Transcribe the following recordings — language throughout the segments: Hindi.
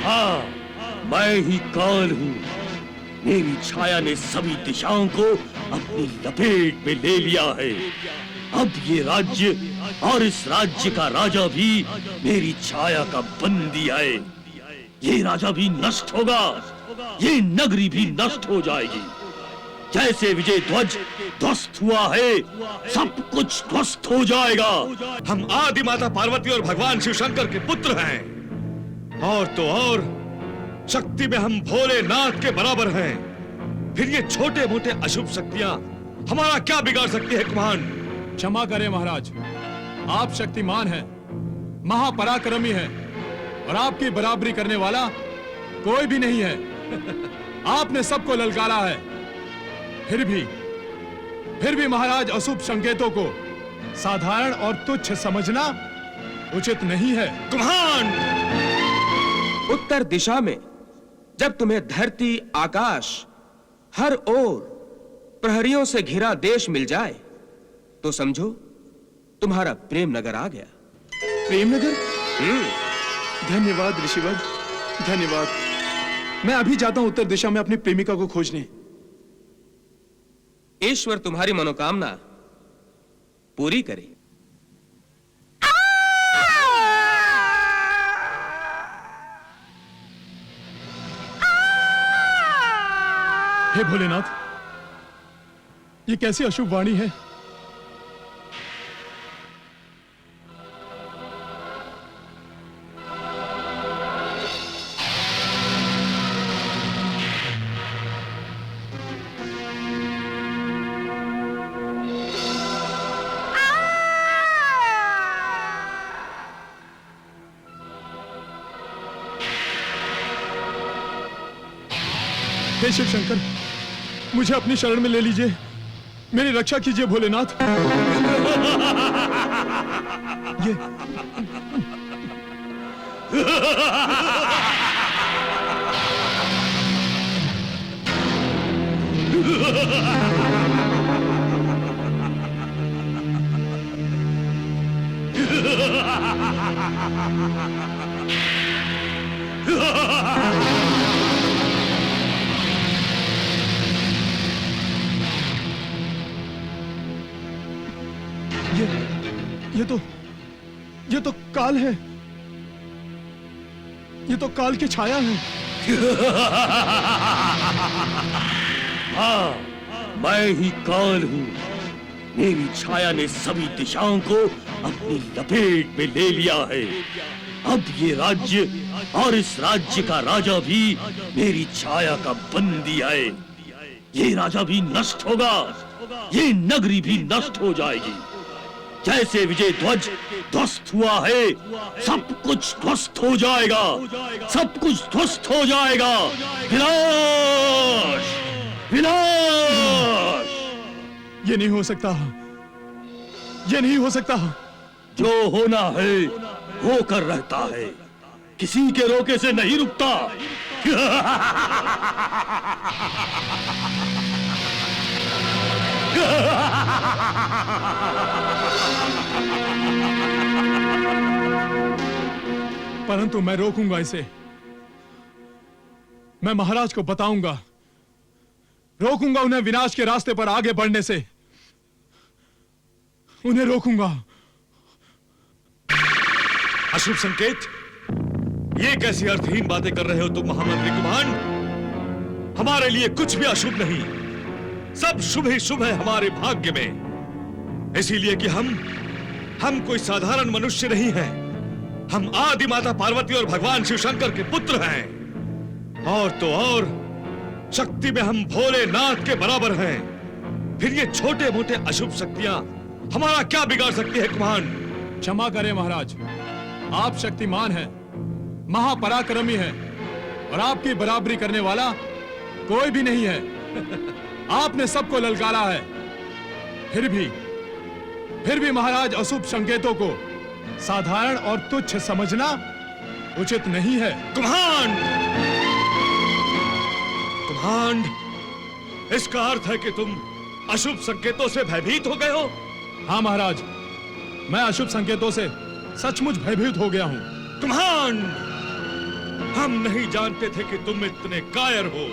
हाँ, मैं ही काल हूँ। मेरी छाया ने सभी दिशाओं को अपनी लपेट में ले लिया है। अब ये राज्य और इस राज्य का राजा भी मेरी छाया का बंदी है। ये राजा भी नष्ट होगा, ये नगरी भी नष्ट हो जाएगी। जैसे विजय ध्वज ध्वस्त हुआ है, सब कुछ ध्वस्त हो जाएगा। हम आदि माता पार्वती और भगवान शिव शंकर के पुत्र हैं, और तो और शक्ति में हम भोलेनाथ के बराबर हैं। फिर ये छोटे मोटे अशुभ शक्तियां हमारा क्या बिगाड़ सकती है कुम्हांड? क्षमा करें महाराज, आप शक्तिमान हैं, महापराक्रमी हैं, और आपकी बराबरी करने वाला कोई भी नहीं है। आपने सबको ललकारा है, फिर भी महाराज अशुभ संकेतों को साधारण और तुच्छ समझना उचित नहीं है। कुम्हांड! उत्तर दिशा में जब तुम्हें धरती, आकाश, हर ओर प्रहरियों से घिरा देश मिल जाए, तो समझो तुम्हारा प्रेम नगर आ गया। प्रेम नगर? धन्यवाद ऋषिवर, धन्यवाद। मैं अभी जाता हूं उत्तर दिशा में अपनी प्रेमिका को खोजने। ईश्वर तुम्हारी मनोकामना पूरी करे। हे भोलेनाथ, ये कैसी अशुभ वाणी है? हे शिव शंकर, मुझे अपनी शरण में ले लीजिए, मेरी रक्षा कीजिए भोलेनाथ। ये ये तो काल है, ये तो काल की छाया है। हाँ, मैं ही काल हूँ। मेरी छाया ने सभी दिशाओं को अपनी लपेट में ले लिया है। अब ये राज्य और इस राज्य का राजा भी मेरी छाया का बंदी है। ये राजा भी नष्ट होगा, ये नगरी भी नष्ट हो जाएगी। जैसे विजय ध्वज ध्वस्त हुआ है, सब कुछ ध्वस्त हो जाएगा, सब कुछ ध्वस्त हो जाएगा। विनाश! विनाश! ये नहीं हो सकता, ये नहीं हो सकता। जो होना है होकर रहता है, किसी के रोके से नहीं रुकता। परंतु मैं रोकूंगा इसे, मैं महाराज को बताऊंगा, रोकूंगा उन्हें विनाश के रास्ते पर आगे बढ़ने से, उन्हें रोकूंगा। अशुभ संकेत? ये कैसी अर्थहीन बातें कर रहे हो तुम महामंत्री कुम्हांड? हमारे लिए कुछ भी अशुभ नहीं, सब शुभ ही शुभ है हमारे भाग्य में। इसीलिए कि हम कोई साधारण मनुष्य नहीं हैं। हम आदि माता पार्वती और भगवान शिव शंकर के पुत्र हैं, और तो और शक्ति में हम भोलेनाथ के बराबर हैं। फिर ये छोटे मोटे अशुभ शक्तियां हमारा क्या बिगाड़ सकती है कुम्हांड? क्षमा करें महाराज, आप शक्तिमान हैं, महापराक्रमी हैं, और आपकी बराबरी करने वाला कोई भी नहीं है। आपने सबको ललकारा है, फिर भी महाराज अशुभ संकेतों को साधारण और तुच्छ समझना उचित नहीं है। कुम्हांड! कुम्हांड, इसका अर्थ है कि तुम अशुभ संकेतों से भयभीत हो गए हो? हाँ महाराज, मैं अशुभ संकेतों से सचमुच भयभीत हो गया हूं। कुम्हांड, हम नहीं जानते थे कि तुम इतने कायर हो।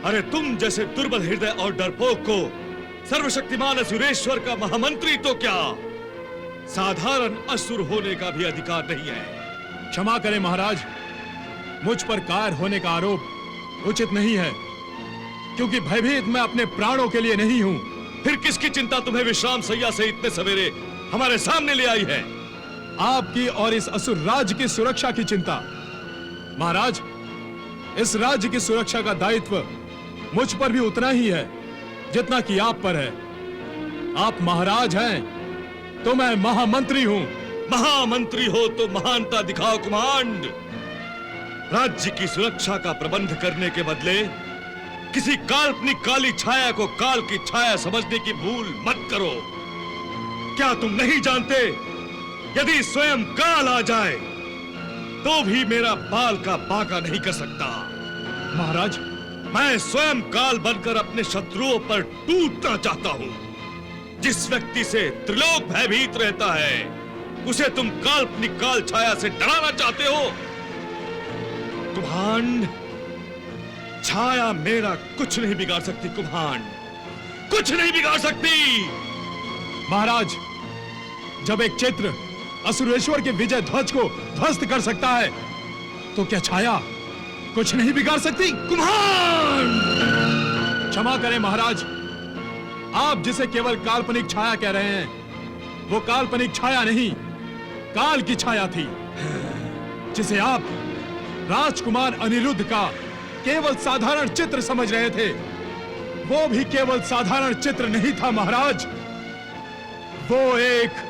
अरे तुम जैसे दुर्बल हृदय और डरपोक को सर्वशक्तिमान असुरेश्वर का महामंत्री तो क्या, साधारण असुर होने का भी अधिकार नहीं है। क्षमा करें महाराज, मुझ पर कायर होने का आरोप उचित नहीं है, क्योंकि भयभीत मैं अपने प्राणों के लिए नहीं हूं। फिर किसकी चिंता तुम्हें विश्राम सैया से इतने सवेरे हमारे सामने ले आई है? आपकी और इस असुर राज्य की सुरक्षा की चिंता। महाराज, इस राज्य की सुरक्षा का दायित्व मुझ पर भी उतना ही है जितना कि आप पर है। आप महाराज हैं तो मैं महामंत्री हूं। महामंत्री हो तो महानता दिखाओ कुमांड। राज्य की सुरक्षा का प्रबंध करने के बदले किसी काल्पनिक काली छाया को काल की छाया समझने की भूल मत करो। क्या तुम नहीं जानते, यदि स्वयं काल आ जाए तो भी मेरा बाल का बांका नहीं कर सकता। महाराज, मैं स्वयं काल बनकर अपने शत्रुओं पर टूटना चाहता हूं। जिस व्यक्ति से त्रिलोक भयभीत रहता है, उसे तुम काल्पनिक काल छाया से डराना चाहते हो। कुम्हांड, छाया मेरा कुछ नहीं बिगाड़ सकती। कुम्हांड, कुछ नहीं बिगाड़ सकती। महाराज, जब एक चित्र असुरेश्वर के विजय ध्वज को ध्वस्त कर सकता है, तो क्या छाया कुछ नहीं बिगाड़ सकती? कुम्हांड, क्षमा करें महाराज, आप जिसे केवल काल्पनिक छाया कह रहे हैं, वो काल्पनिक छाया नहीं, काल की छाया थी, जिसे आप राजकुमार अनिरुद्ध का केवल साधारण चित्र समझ रहे थे। वो भी केवल साधारण चित्र नहीं था महाराज, वो एक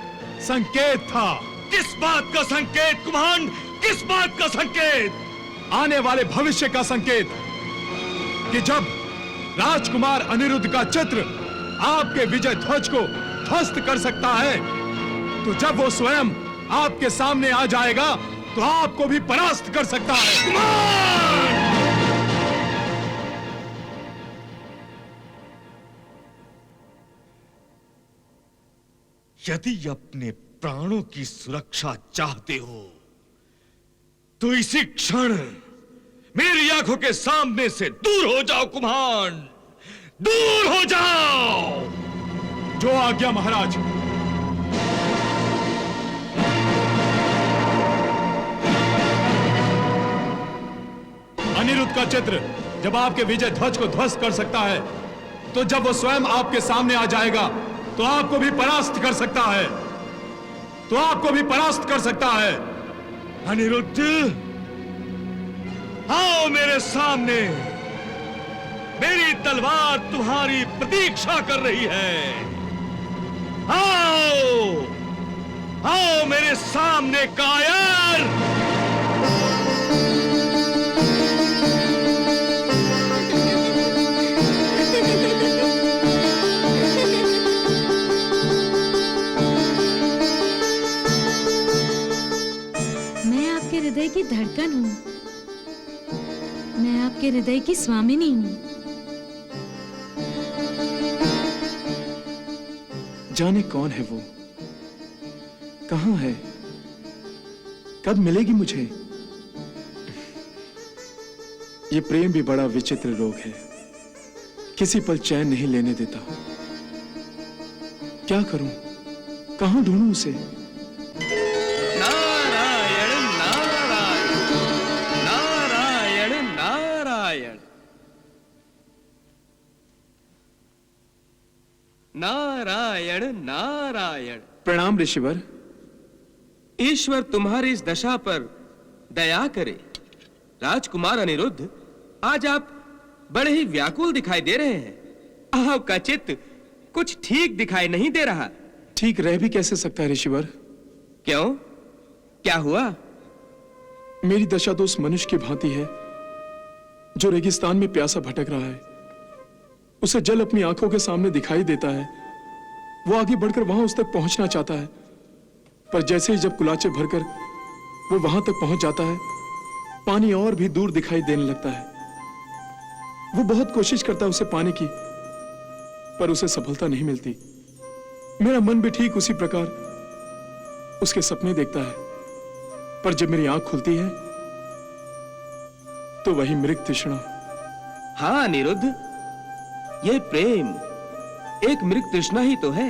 संकेत था। किस बात का संकेत कुम्हांड? किस बात का संकेत? आने वाले भविष्य का संकेत, कि जब राजकुमार अनिरुद्ध का चित्र आपके विजय ध्वज को ध्वस्त कर सकता है, तो जब वो स्वयं आपके सामने आ जाएगा तो आपको भी परास्त कर सकता है। यदि अपने प्राणों की सुरक्षा चाहते हो तो इसी क्षण मेरी आंखों के सामने से दूर हो जाओ कुम्हांड, दूर हो जाओ। जो आज्ञा महाराज। अनिरुद्ध का चित्र जब आपके विजय ध्वज को ध्वस्त कर सकता है, तो जब वो स्वयं आपके सामने आ जाएगा तो आपको भी परास्त कर सकता है, तो आपको भी परास्त कर सकता है। अनिरुद्ध, आओ मेरे सामने, मेरी तलवार तुम्हारी प्रतीक्षा कर रही है। आओ, आओ मेरे सामने कायर। हृदय की धड़कन हूँ, मैं आपके हृदय की स्वामिनी हूँ। जाने कौन है वो, कहाँ है, कब मिलेगी मुझे? ये प्रेम भी बड़ा विचित्र रोग है, किसी पल चैन नहीं लेने देता। क्या करूं, कहां ढूंढूं उसे? नारायण नारायण। प्रणाम ऋषिवर। ईश्वर तुम्हारी इस दशा पर दया करे। राजकुमार अनिरुद्ध, आज आप बड़े ही व्याकुल दिखाई दे रहे हैं। आपका चित्त कुछ ठीक दिखाई नहीं दे रहा। ठीक रह भी कैसे सकता है ऋषिवर? क्यों, क्या हुआ? मेरी दशा तो उस मनुष्य की भांति है जो रेगिस्तान में प्यासा भटक रहा है। उसे जल अपनी आंखों के सामने दिखाई देता है, वो आगे बढ़कर वहां उस तक पहुंचना चाहता है, पर जैसे ही जब कुलाचे भरकर वो वहां तक पहुंच जाता है, पानी और भी दूर दिखाई देने लगता है। वो बहुत कोशिश करता है उसे पाने की, पर उसे सफलता नहीं मिलती। मेरा मन भी ठीक उसी प्रकार उसके सपने देखता है, पर जब मेरी आंख खुलती है तो वही मृग तृष्णा। हाँ अनिरुद्ध, ये प्रेम एक मृग तृष्णा ही तो है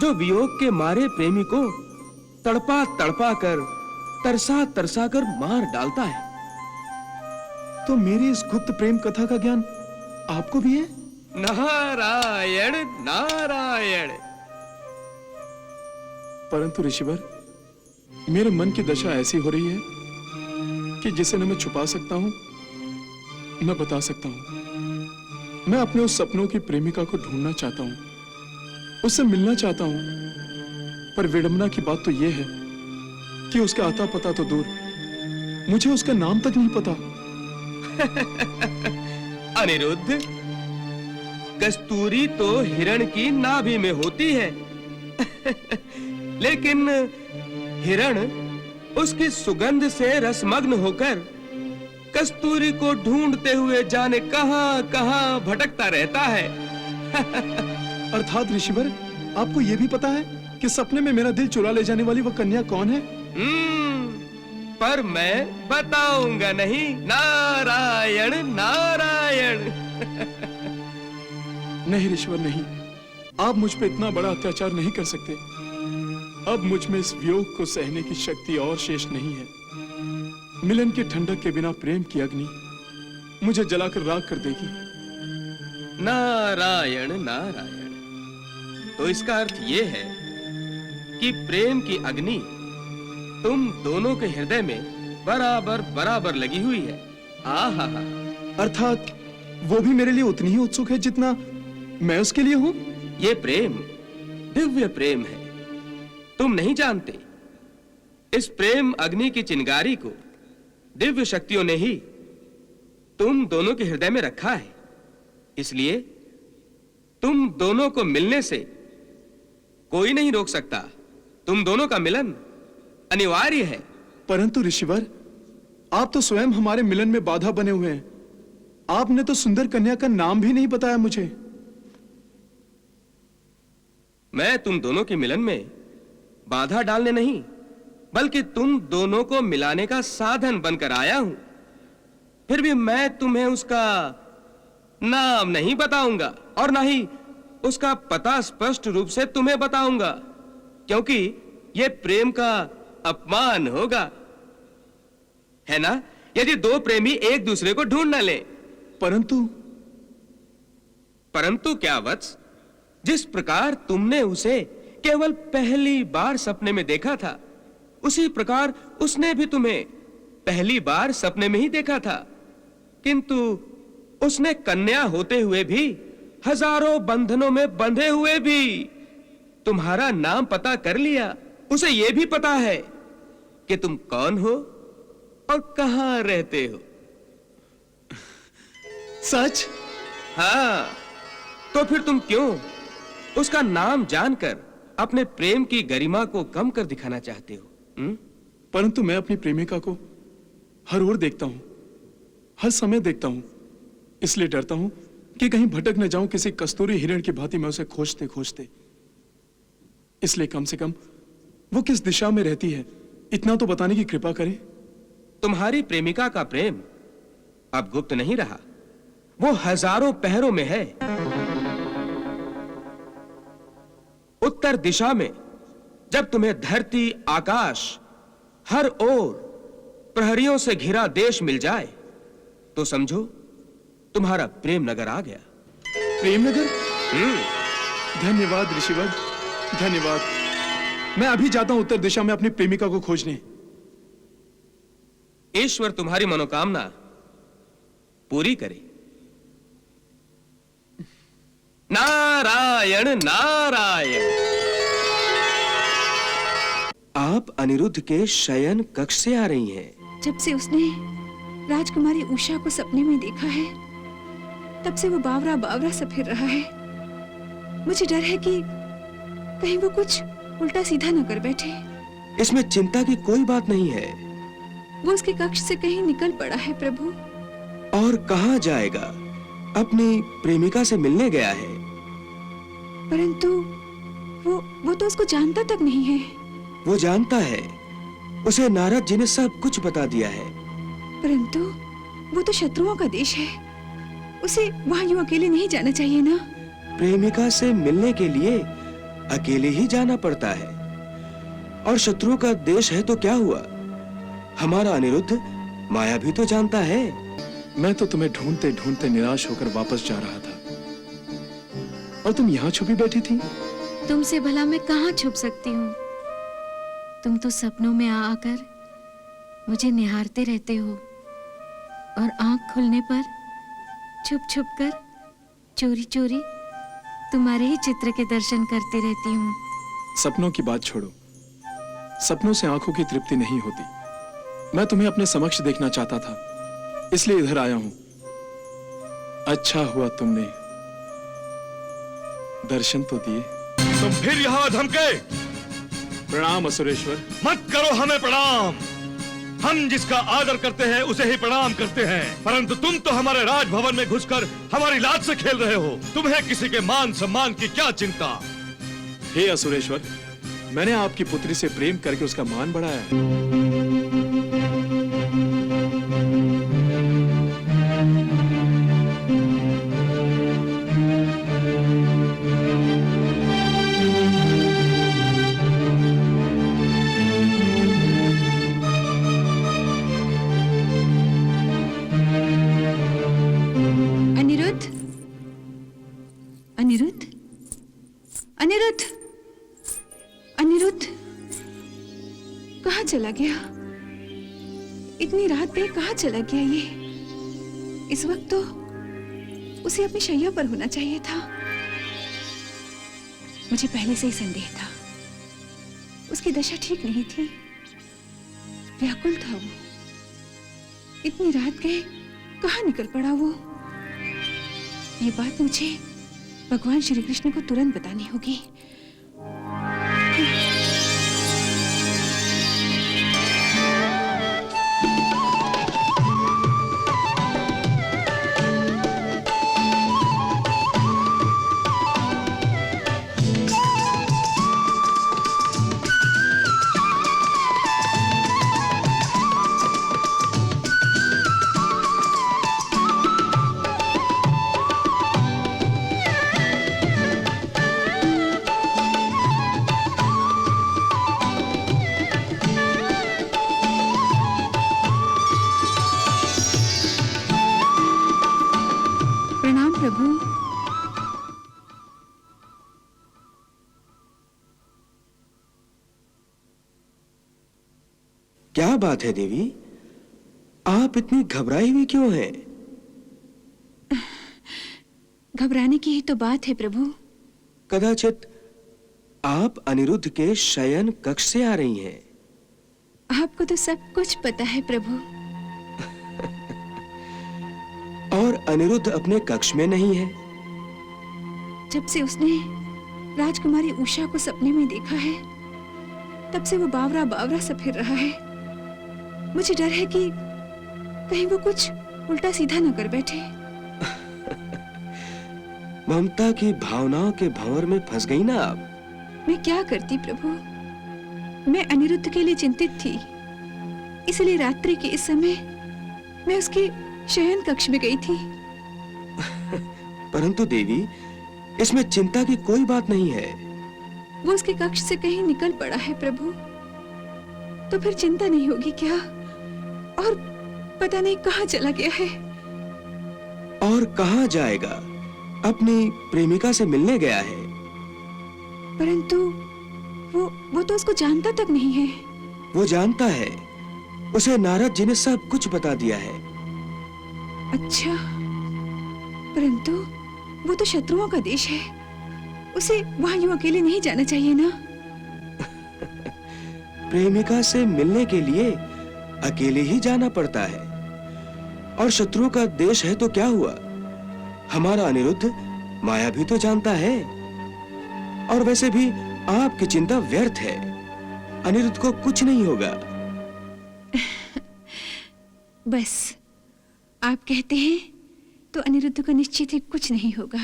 जो वियोग के मारे प्रेमी को तड़पा तड़पा कर, तरसा तरसा कर मार डालता है। तो मेरी इस गुप्त प्रेम कथा का ज्ञान आपको भी है? नारायण नारायण। परंतु ऋषिवर, मेरे मन की दशा ऐसी हो रही है कि जिसे न मैं छुपा सकता हूं न बता सकता हूं। मैं अपने उस सपनों की प्रेमिका को ढूंढना चाहता हूं, उससे मिलना चाहता हूं, पर विडंबना की बात तो यह है कि उसका आता पता तो दूर, मुझे उसका नाम तक नहीं पता। अनिरुद्ध, कस्तूरी तो हिरण की नाभि में होती है लेकिन हिरण उसकी सुगंध से रसमग्न होकर कस्तूरी को ढूंढते हुए जाने कहां कहां भटकता रहता है। अर्थात ऋषिवर, आपको यह भी पता है कि सपने में मेरा दिल चुरा ले जाने वाली वह कन्या कौन है? पर मैं बताऊंगा नहीं। नारायण नारायण। नहीं ऋषिवर नहीं, आप मुझ पे इतना बड़ा अत्याचार नहीं कर सकते। अब मुझ में इस वियोग को सहने की शक्ति और शेष नहीं है। मिलन की ठंडक के बिना प्रेम की अग्नि मुझे जलाकर राख कर देगी। नारायण नारायण। तो इसका अर्थ यह है कि प्रेम की अग्नि तुम दोनों के हृदय में बराबर बराबर लगी हुई है। आहा, अर्थात वो भी मेरे लिए उतनी ही उत्सुक है जितना मैं उसके लिए हूं। ये प्रेम दिव्य प्रेम है, तुम नहीं जानते। इस प्रेम अग्नि की चिंगारी को दिव्य शक्तियों ने ही तुम दोनों के हृदय में रखा है। इसलिए तुम दोनों को मिलने से कोई नहीं रोक सकता। तुम दोनों का मिलन अनिवार्य है। परंतु ऋषिवर, आप तो स्वयं हमारे मिलन में बाधा बने हुए हैं। आपने तो सुंदर कन्या का नाम भी नहीं बताया मुझे। मैं तुम दोनों के मिलन में बाधा डालने नहीं, बल्कि तुम दोनों को मिलाने का साधन बनकर आया हूं। फिर भी मैं तुम्हें उसका नाम नहीं बताऊंगा और ना ही उसका पता स्पष्ट रूप से तुम्हें बताऊंगा, क्योंकि यह प्रेम का अपमान होगा, है ना? यदि दो प्रेमी एक दूसरे को ढूंढ न ले। परंतु क्या वत्स? जिस प्रकार तुमने उसे केवल पहली बार सपने में देखा था, उसी प्रकार उसने भी तुम्हें पहली बार सपने में ही देखा था। किंतु उसने कन्या होते हुए भी, हजारों बंधनों में बंधे हुए भी तुम्हारा नाम पता कर लिया। उसे यह भी पता है कि तुम कौन हो और कहां रहते हो। सच? हाँ, तो फिर तुम क्यों उसका नाम जानकर अपने प्रेम की गरिमा को कम कर दिखाना चाहते हो? परंतु मैं अपनी प्रेमिका को हर ओर देखता हूं, हर समय देखता हूं। इसलिए डरता हूं कि कहीं भटक न जाऊं किसी कस्तूरी हिरण की भांति मैं उसे खोजते खोजते। इसलिए कम से कम वो किस दिशा में रहती है, इतना तो बताने की कृपा करें। तुम्हारी प्रेमिका का प्रेम अब गुप्त नहीं रहा, वो हजारों पहरों में है। उत्तर दिशा में जब तुम्हें धरती, आकाश, हर ओर प्रहरियों से घिरा देश मिल जाए, तो समझो तुम्हारा प्रेम नगर आ गया। प्रेम नगर? धन्यवाद ऋषिवर, धन्यवाद। मैं अभी जाता हूं उत्तर दिशा में अपनी प्रेमिका को खोजने। ईश्वर तुम्हारी मनोकामना पूरी करे। नारायण नारायण। आप अनिरुद्ध के शयन कक्ष से आ रही हैं। जब से उसने राजकुमारी उषा को सपने में देखा है, तब से वो बावरा बावरा सा फिर रहा है। मुझे डर है कि कहीं वो कुछ उल्टा सीधा न कर बैठे। इसमें चिंता की कोई बात नहीं है। वो उसके कक्ष से कहीं निकल पड़ा है प्रभु। और कहां जाएगा? अपनी प्रेमिका से मिलने गया है। परंतु वो तो उसको जानता तक नहीं है। वो जानता है, उसे नारद जी ने सब कुछ बता दिया है। परंतु वो तो शत्रुओं का देश है, उसे वहां यूं अकेले नहीं जाना चाहिए ना। प्रेमिका से मिलने के लिए अकेले ही जाना पड़ता है। और शत्रुओं का देश है तो क्या हुआ, हमारा अनिरुद्ध माया भी तो जानता है। मैं तो तुम्हें ढूंढते ढूंढते निराश होकर वापस जा रहा था, और तुम यहाँ छुपी बैठी थी। तुमसे भला मैं कहाँ छुप सकती हूँ? तुम तो सपनों में आ आकर मुझे निहारते रहते हो, और आंख खुलने पर छुप छुप कर चोरी चोरी तुम्हारे ही चित्र के दर्शन करती रहती हूँ। सपनों की बात छोड़ो, सपनों से आंखों की तृप्ति नहीं होती। मैं तुम्हें अपने समक्ष देखना चाहता था, इसलिए इधर आया हूं। अच्छा हुआ तुमने दर्शन तो दिए। तुम फिर यहाँ धमके? प्रणाम असुरेश्वर। मत करो हमें प्रणाम। हम जिसका आदर करते हैं उसे ही प्रणाम करते हैं, परंतु तुम तो हमारे राजभवन में घुसकर हमारी लाज से खेल रहे हो। तुम्हें किसी के मान सम्मान की क्या चिंता? हे असुरेश्वर, मैंने आपकी पुत्री से प्रेम करके उसका मान बढ़ाया है। अनिरुद्ध, अनिरुद्ध, अनिरुद्ध, अनिरुद्ध, कहाँ चला गया? इतनी रात पे कहाँ चला गया ये? इस वक्त तो उसे अपनी शैया पर होना चाहिए था। मुझे पहले से ही संदेह था, उसकी दशा ठीक नहीं थी, व्याकुल था वो। इतनी रात गए कहाँ निकल पड़ा वो? ये बात मुझे भगवान श्री कृष्ण को तुरंत बतानी होगी। प्रणाम प्रभु। क्या बात है देवी, आप इतनी घबराई हुई क्यों हैं? घबराने की ही तो बात है प्रभु। कदाचित आप अनिरुद्ध के शयन कक्ष से आ रही हैं। आपको तो सब कुछ पता है प्रभु। और अनिरुद्ध अपने कक्ष में नहीं है। जब से उसने राजकुमारी उषा को सपने में देखा है, तब से वो बावरा बावरा सा फिर रहा है। मुझे डर है कि कहीं वो कुछ उल्टा सीधा न कर बैठे। ममता की भावनाओं के भंवर में फंस गई ना आप। मैं क्या करती प्रभु, मैं अनिरुद्ध के लिए चिंतित थी, इसलिए रात्रि के इस समय मैं उसके शयन कक्ष में गई थी। परंतु देवी, इसमें चिंता की कोई बात नहीं है। वो उसके कक्ष से कहीं निकल पड़ा है प्रभु, तो फिर चिंता नहीं होगी क्या? और पता नहीं कहाँ चला गया है। और कहाँ जाएगा? अपनी प्रेमिका से मिलने गया है। परंतु वो तो उसको जानता तक नहीं है। वो जानता है, उसे नारद जी ने सब कुछ बता दिया है। अच्छा, परंतु वो तो शत्रुओं का देश है, उसे वहां यूं अकेले नहीं जाना चाहिए ना। प्रेमिका से मिलने के लिए अकेले ही जाना पड़ता है। और शत्रुओं का देश है तो क्या हुआ, हमारा अनिरुद्ध माया भी तो जानता है। और वैसे भी आपकी चिंता व्यर्थ है, अनिरुद्ध को कुछ नहीं होगा। बस आप कहते हैं तो अनिरुद्ध को निश्चित ही कुछ नहीं होगा।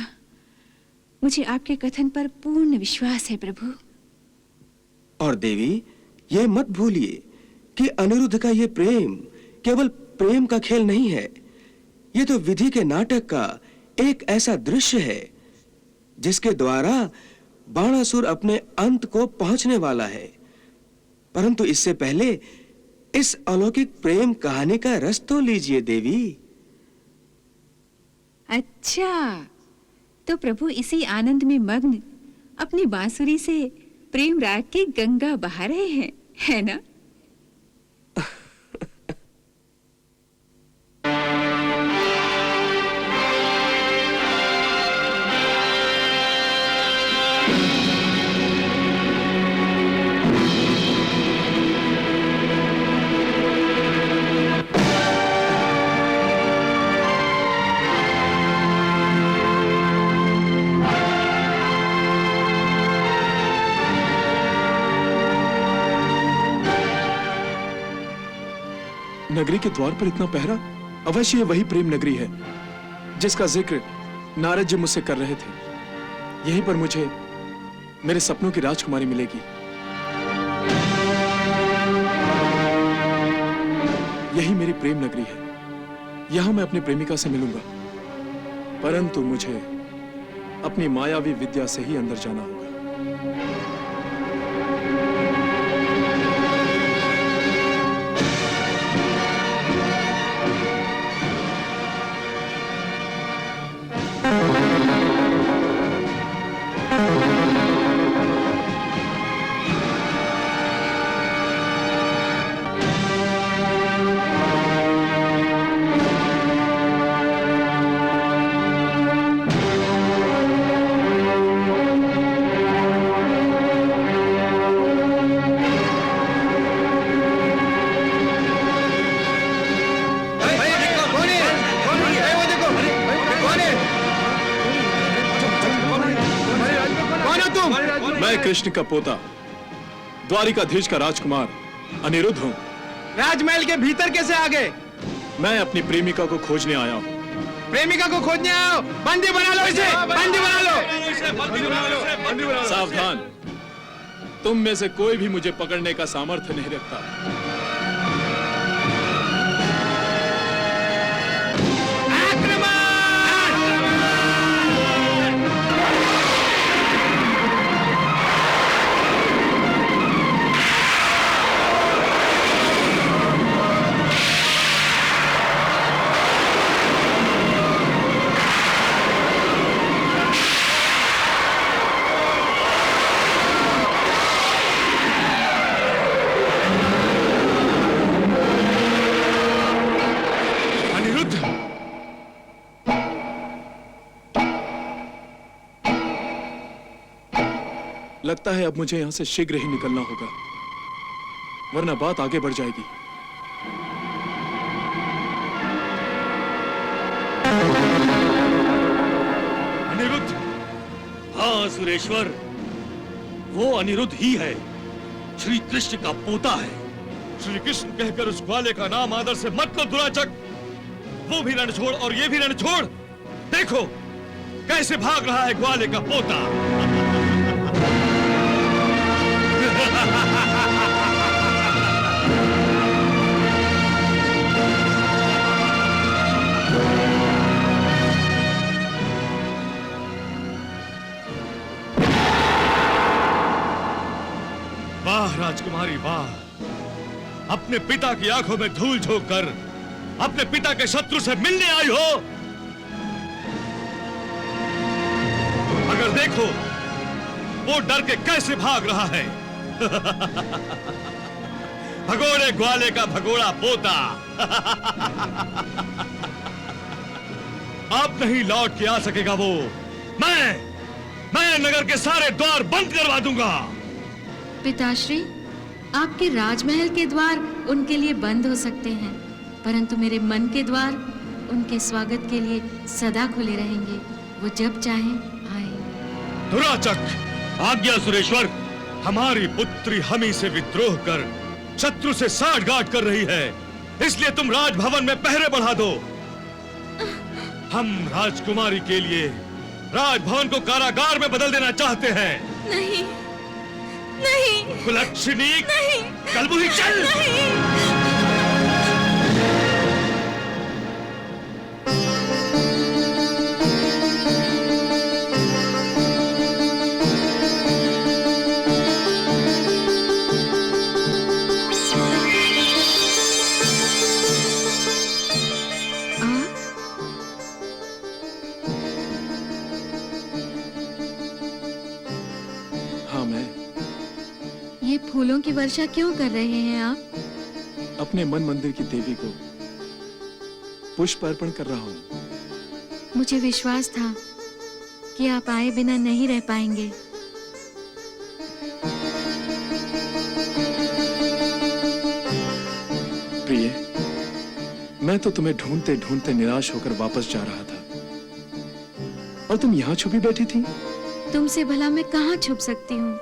मुझे आपके कथन पर पूर्ण विश्वास है प्रभु। और देवी, ये मत भूलिए कि अनिरुद्ध का ये प्रेम केवल प्रेम का खेल नहीं है। ये तो विधि के नाटक का एक ऐसा दृश्य है जिसके द्वारा बाणासुर अपने अंत को पहुंचने वाला है। परंतु इससे पहले इस अलौकिक प्रेम कहानी का रस तो लीजिए देवी। अच्छा, तो प्रभु इसी आनंद में मग्न अपनी बांसुरी से प्रेम राग की गंगा बहा रहे हैं, है ना? नगरी के द्वार पर इतना पहरा, अवश्य वही प्रेम नगरी है जिसका जिक्र नारद जी मुझसे कर रहे थे। यहीं पर मुझे मेरे सपनों की राजकुमारी मिलेगी। यही मेरी प्रेम नगरी है। यहां मैं अपनी प्रेमिका से मिलूंगा, परंतु मुझे अपनी मायावी विद्या से ही अंदर जाना होगा। मैं कृष्ण का पोता, द्वारिकाधीश का राजकुमार अनिरुद्ध हूँ। राजमहल के भीतर कैसे आ गए? मैं अपनी प्रेमिका को खोजने आया हूँ। प्रेमिका को खोजने आओ, बंदी बना लो इसे, बंदी बना लो। सावधान, तुम में से कोई भी मुझे पकड़ने का सामर्थ्य नहीं रखता। लगता है अब मुझे यहां से शीघ्र ही निकलना होगा, वरना बात आगे बढ़ जाएगी। अनिरुद्ध! हाँ सुरेश्वर, वो अनिरुद्ध ही है, श्री कृष्ण का पोता है। श्री कृष्ण कहकर उस ग्वाले का नाम आदर से मत लो दुराचक। वो भी रणछोड़ और ये भी रणछोड़। देखो कैसे भाग रहा है ग्वाले का पोता। वाह राजकुमारी वाह, अपने पिता की आंखों में धूल झोंक कर अपने पिता के शत्रु से मिलने आई हो। मगर देखो वो डर के कैसे भाग रहा है। भगोड़े ग्वाले का भगोड़ा पोता। अब नहीं लौट के आ सकेगा वो। मैं नगर के सारे द्वार बंद करवा दूंगा। पिताश्री, आपके राजमहल के द्वार उनके लिए बंद हो सकते हैं, परंतु मेरे मन के द्वार उनके स्वागत के लिए सदा खुले रहेंगे। वो जब चाहें आए। दुराचक! आज्ञा सुरेश्वर। हमारी पुत्री हमी से विद्रोह कर शत्रु से साठगांठ कर रही है, इसलिए तुम राजभवन में पहरे बढ़ा दो। हम राजकुमारी के लिए राजभवन को कारागार में बदल देना चाहते हैं। नहीं, नहीं, कुलक्षणी, नहीं, कलबुही चल। नहीं। हाँ, मैं ये फूलों की वर्षा क्यों कर रहे हैं आप? अपने मन मंदिर की देवी को पुष्प अर्पण कर रहा हूँ। मुझे विश्वास था कि आप आए बिना नहीं रह पाएंगे। प्रिय, मैं तो तुम्हें ढूंढते ढूंढते निराश होकर वापस जा रहा था और तुम यहाँ छुपी बैठी थी। तुमसे भला मैं कहाँ छुप सकती हूँ?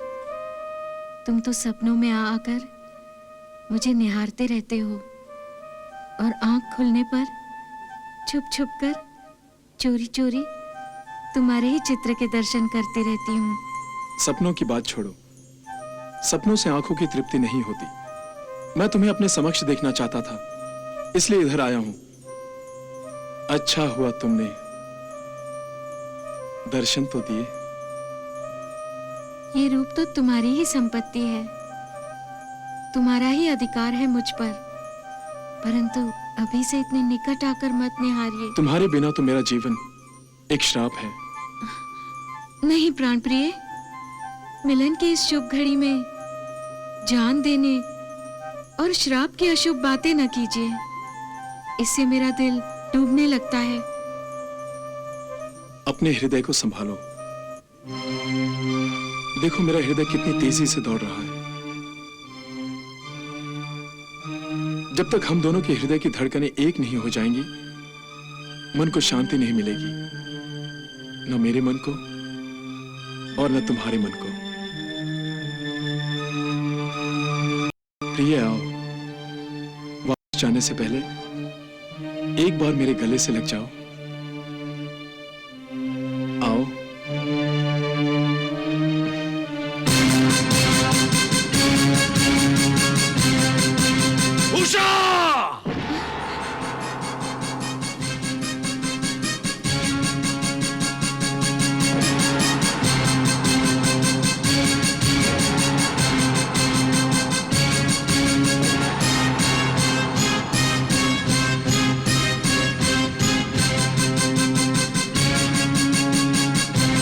तुम तो सपनों में आ आकर मुझे निहारते रहते हो और आंख खुलने पर छुप छुप कर चोरी चोरी तुम्हारे ही चित्र के दर्शन करती रहती हूँ। सपनों की बात छोड़ो। सपनों से आंखों की तृप्ति नहीं होती। मैं तुम्हें अपने समक्ष देखना चाहता था, इसलिए इधर आया हूं। अच्छा हुआ तुमने दर्शन तो दिए। ये रूप तो तुम्हारी ही संपत्ति है, तुम्हारा ही अधिकार है मुझ पर, परंतु अभी से इतने निकट आकर मत निहारिए। तुम्हारे बिना तो मेरा जीवन एक श्राप है। नहीं प्राण प्रिय, मिलन की इस शुभ घड़ी में जान देने और श्राप की अशुभ बातें न कीजिए, इससे मेरा दिल डूबने लगता है। अपने हृदय को संभालो। देखो मेरा हृदय कितनी तेजी से दौड़ रहा है। जब तक हम दोनों के हृदय की धड़कनें एक नहीं हो जाएंगी, मन को शांति नहीं मिलेगी, न मेरे मन को और न तुम्हारे मन को। प्रिय, आओ। वापस जाने से पहले एक बार मेरे गले से लग जाओ। आओ। उषा!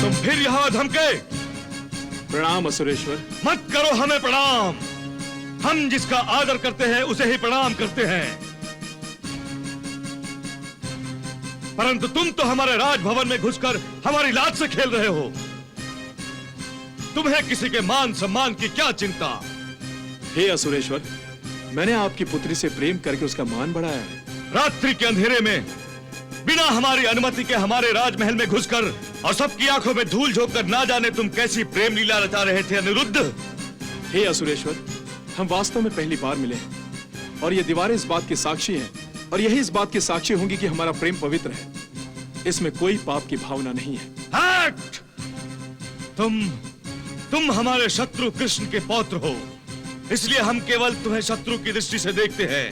तुम फिर यहां धमके? प्रणाम असुरेश्वर। मत करो हमें प्रणाम। हम जिसका आदर करते हैं उसे ही प्रणाम करते हैं, परंतु तुम तो हमारे राजभवन में घुसकर हमारी लाज से खेल रहे हो। तुम्हें किसी के मान सम्मान की क्या चिंता? हे असुरेश्वर, मैंने आपकी पुत्री से प्रेम करके उसका मान बढ़ाया है। रात्रि के अंधेरे में बिना हमारी अनुमति के हमारे राजमहल में घुसकर और सबकी आंखों में धूल झोंककर ना जाने तुम कैसी प्रेम लीला रचा रहे थे अनिरुद्ध। हे असुरेश्वर, हम वास्तव में पहली बार मिले हैं और ये दीवारें इस बात की साक्षी हैं और यही इस बात की साक्षी होंगी कि हमारा प्रेम पवित्र है। इसमें कोई पाप की भावना नहीं है। हट! तुम हमारे शत्रु कृष्ण के पौत्र हो, इसलिए हम केवल तुम्हें शत्रु की दृष्टि से देखते हैं।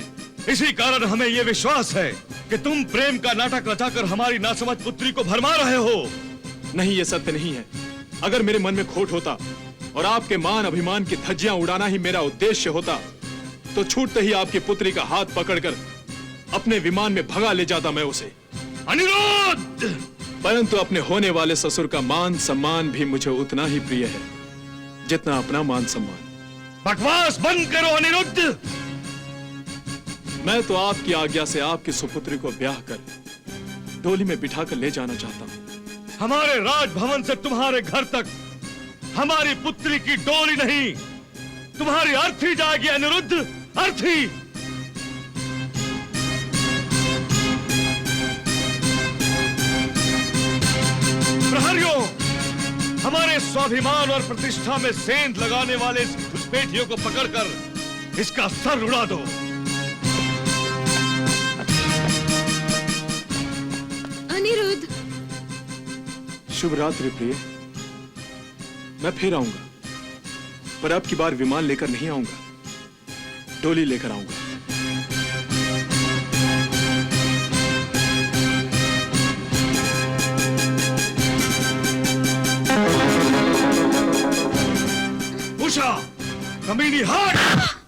इसी कारण हमें यह विश्वास है कि तुम प्रेम का नाटक रचाकर हमारी नासमझ पुत्री को भरमा रहे हो। नहीं, ये सत्य नहीं है। अगर मेरे मन में खोट होता और आपके मान अभिमान की धज्जियां उड़ाना ही मेरा उद्देश्य होता, तो छूटते ही आपकी पुत्री का हाथ पकड़कर अपने विमान में भगा ले जाता मैं उसे। अनिरुद्ध! परंतु अपने होने वाले ससुर का मान सम्मान भी मुझे उतना ही प्रिय है जितना अपना मान सम्मान। बकवास बंद करो अनिरुद्ध! मैं तो आपकी आज्ञा से आपकी सुपुत्री को ब्याह कर डोली में बिठाकर ले जाना चाहता हूं। हमारे राजभवन से तुम्हारे घर तक हमारी पुत्री की डोली नहीं, तुम्हारी अर्थी जाएगी अनिरुद्ध, अर्थी। प्रहरियों, हमारे स्वाभिमान और प्रतिष्ठा में सेंध लगाने वाले इस घुसपैठियों को पकड़कर इसका सर उड़ा दो। अनिरुद्ध! शुभ रात्रि प्रिय। मैं फिर आऊंगा, पर अब की बार विमान लेकर नहीं आऊंगा, डोली लेकर आऊंगा। उषा, कमीनी, हट!